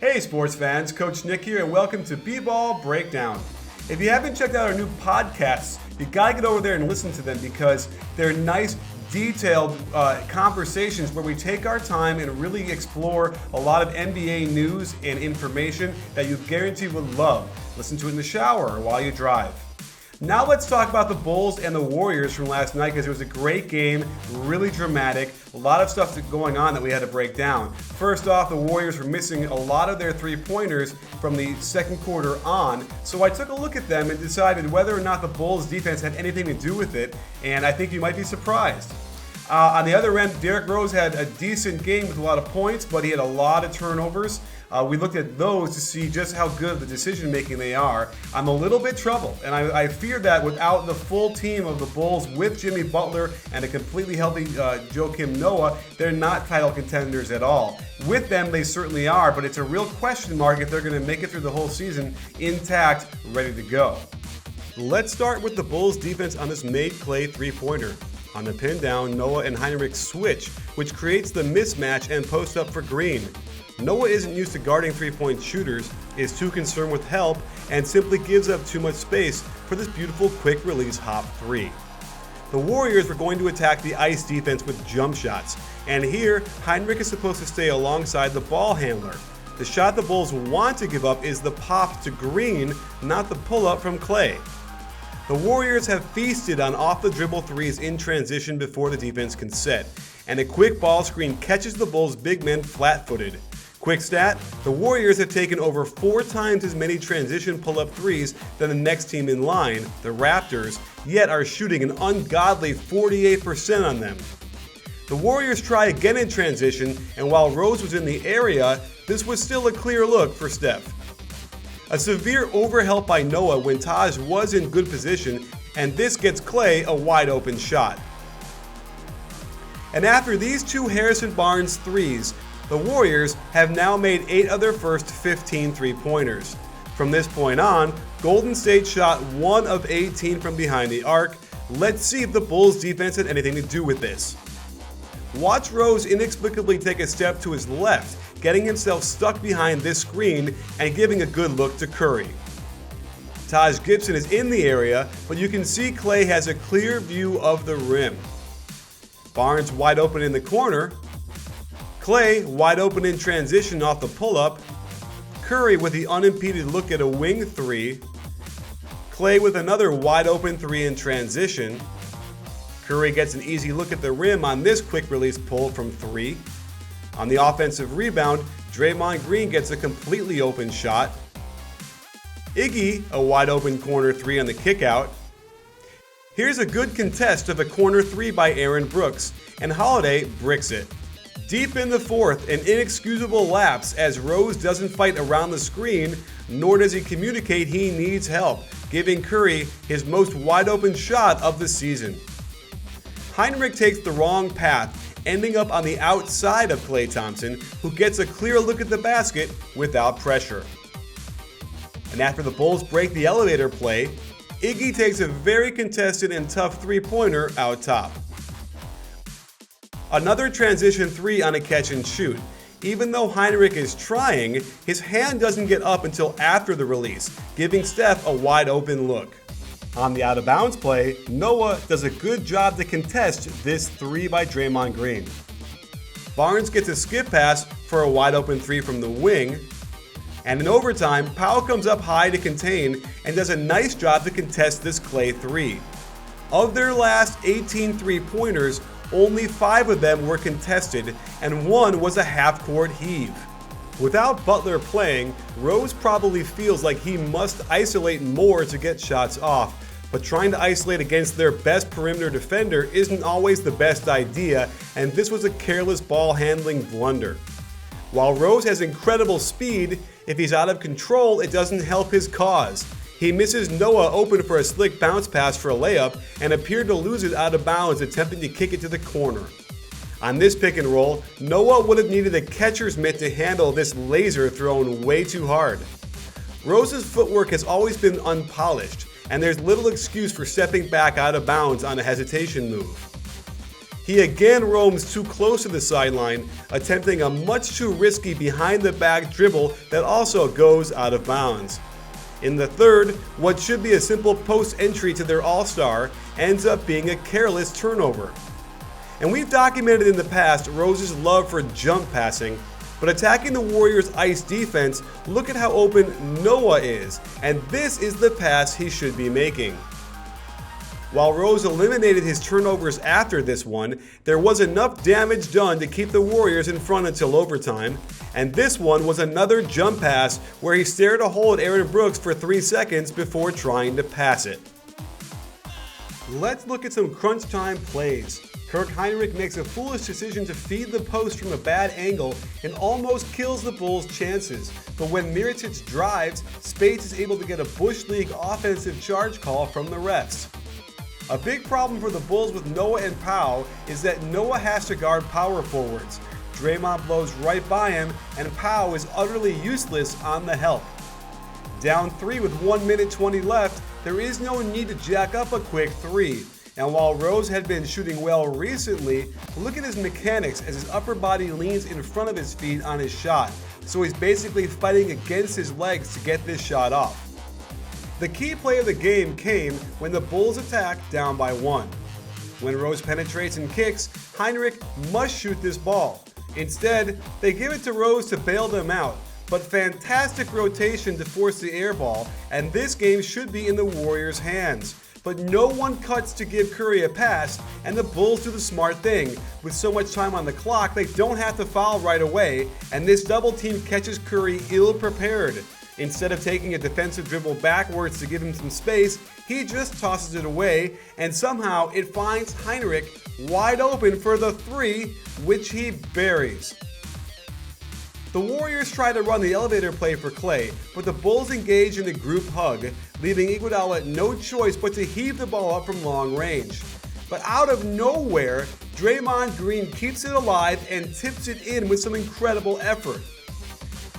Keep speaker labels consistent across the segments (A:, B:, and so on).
A: Hey sports fans, Coach Nick here and welcome to BBallBreakdown. If you haven't checked out our new podcasts, you gotta get over there and listen to them because they're nice, detailed conversations where we take our time and really explore a lot of NBA news and information that you guarantee will love. Listen to it in the shower or while you drive. Now let's talk about the Bulls and the Warriors from last night because it was a great game, really dramatic, a lot of stuff going on that we had to break down. First off, the Warriors were missing a lot of their three-pointers from the second quarter on, so I took a look at them and decided whether or not the Bulls defense had anything to do with it, and I think you might be surprised. On the other end, Derrick Rose had a decent game with a lot of points, but he had a lot of turnovers. We looked at those to see just how good of the decision-making they are. I'm a little bit troubled, and I fear that without the full team of the Bulls with Jimmy Butler and a completely healthy Joakim Noah, they're not title contenders at all. With them, they certainly are, but it's a real question mark if they're going to make it through the whole season intact, ready to go. Let's start with the Bulls' defense on this made Klay three-pointer. On the pin down, Noah and Heinrich switch, which creates the mismatch and post up for Green. Noah isn't used to guarding three-point shooters, is too concerned with help, and simply gives up too much space for this beautiful quick release hop three. The Warriors were going to attack the ice defense with jump shots, and here Heinrich is supposed to stay alongside the ball handler. The shot the Bulls want to give up is the pop to Green, not the pull-up from Klay. The Warriors have feasted on off-the-dribble threes in transition before the defense can set, and a quick ball screen catches the Bulls' big men flat-footed. Quick stat, the Warriors have taken over 4 times as many transition pull-up threes than the next team in line, the Raptors, yet are shooting an ungodly 48% on them. The Warriors try again in transition, and while Rose was in the area, this was still a clear look for Steph. A severe overhelp by Noah when Taj was in good position, and this gets Klay a wide open shot. And after these 2 Harrison Barnes threes, the Warriors have now made 8 of their first 15 three-pointers. From this point on, Golden State shot 1 of 18 from behind the arc. Let's see if the Bulls defense had anything to do with this. Watch Rose inexplicably take a step to his left, getting himself stuck behind this screen and giving a good look to Curry. Taj Gibson is in the area, but you can see Klay has a clear view of the rim. Barnes wide open in the corner. Klay wide open in transition off the pull-up. Curry with the unimpeded look at a wing three. Klay with another wide open three in transition. Curry gets an easy look at the rim on this quick release pull from 3. On the offensive rebound, Draymond Green gets a completely open shot. Iggy, a wide open corner 3 on the kickout. Here's a good contest of a corner 3 by Aaron Brooks, and Holiday bricks it. Deep in the fourth, an inexcusable lapse as Rose doesn't fight around the screen, nor does he communicate he needs help, giving Curry his most wide open shot of the season. Heinrich takes the wrong path, ending up on the outside of Klay Thompson, who gets a clear look at the basket without pressure. And after the Bulls break the elevator play, Iggy takes a very contested and tough three-pointer out top. Another transition 3 on a catch and shoot. Even though Heinrich is trying, his hand doesn't get up until after the release, giving Steph a wide open look. On the out-of-bounds play, Noah does a good job to contest this 3 by Draymond Green. Barnes gets a skip pass for a wide-open 3 from the wing. And in overtime, Powell comes up high to contain and does a nice job to contest this Klay 3. Of their last 18 three-pointers, only 5 of them were contested, and 1 was a half-court heave. Without Butler playing, Rose probably feels like he must isolate more to get shots off, but trying to isolate against their best perimeter defender isn't always the best idea, and this was a careless ball handling blunder. While Rose has incredible speed, if he's out of control, it doesn't help his cause. He misses Noah open for a slick bounce pass for a layup and appeared to lose it out of bounds attempting to kick it to the corner. On this pick and roll, Noah would have needed a catcher's mitt to handle this laser thrown way too hard. Rose's footwork has always been unpolished, and there's little excuse for stepping back out of bounds on a hesitation move. He again roams too close to the sideline, attempting a much too risky behind-the-back dribble that also goes out of bounds. In the third, what should be a simple post entry to their all-star ends up being a careless turnover. And we've documented in the past Rose's love for jump passing, but attacking the Warriors' ice defense, look at how open Noah is, and this is the pass he should be making. While Rose eliminated his turnovers after this one, there was enough damage done to keep the Warriors in front until overtime, and this one was another jump pass where he stared a hole at Aaron Brooks for 3 seconds before trying to pass it. Let's look at some crunch time plays. Kirk Hinrich makes a foolish decision to feed the post from a bad angle and almost kills the Bulls' chances. But when Mirotic drives, Spades is able to get a Bush League offensive charge call from the refs. A big problem for the Bulls with Noah and Pau is that Noah has to guard power forwards. Draymond blows right by him, and Pau is utterly useless on the help. Down 3 with 1 minute 20 left, there is no need to jack up a quick 3. And while Rose had been shooting well recently, look at his mechanics as his upper body leans in front of his feet on his shot. So he's basically fighting against his legs to get this shot off. The key play of the game came when the Bulls attacked down by 1. When Rose penetrates and kicks, Hinrich must shoot this ball. Instead, they give it to Rose to bail them out, but fantastic rotation to force the air ball, and this game should be in the Warriors' hands. But no one cuts to give Curry a pass, and the Bulls do the smart thing. With so much time on the clock, they don't have to foul right away, and this double team catches Curry ill-prepared. Instead of taking a defensive dribble backwards to give him some space, he just tosses it away, and somehow it finds Hinrich wide open for the 3, which he buries. The Warriors try to run the elevator play for Klay, but the Bulls engage in a group hug, leaving Iguodala no choice but to heave the ball up from long range. But out of nowhere, Draymond Green keeps it alive and tips it in with some incredible effort.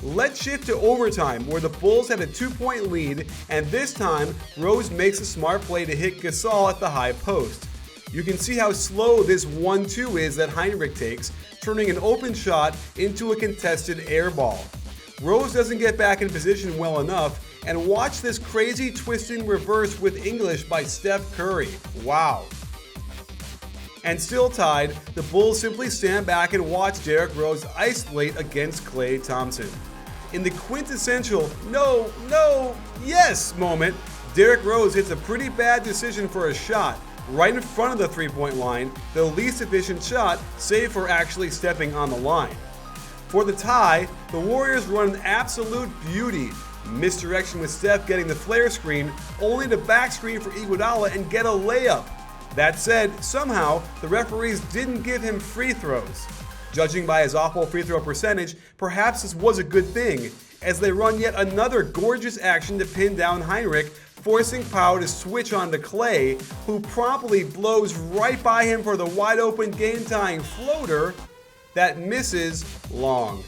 A: Let's shift to overtime, where the Bulls had a 2-point lead, and this time, Rose makes a smart play to hit Gasol at the high post. You can see how slow this 1-2 is that Hinrich takes, turning an open shot into a contested air ball. Rose doesn't get back in position well enough, and watch this crazy twisting reverse with English by Steph Curry. Wow. And still tied, the Bulls simply stand back and watch Derrick Rose isolate against Klay Thompson. In the quintessential no, yes moment, Derrick Rose hits a pretty bad decision for a shot right in front of the 3-point line, the least efficient shot, save for actually stepping on the line. For the tie, the Warriors run an absolute beauty. Misdirection with Steph getting the flare screen, only to back screen for Iguodala and get a layup. That said, somehow, the referees didn't give him free throws. Judging by his awful free throw percentage, perhaps this was a good thing, as they run yet another gorgeous action to pin down Hinrich, forcing Pau to switch onto Klay, who promptly blows right by him for the wide open game-tying floater that misses long.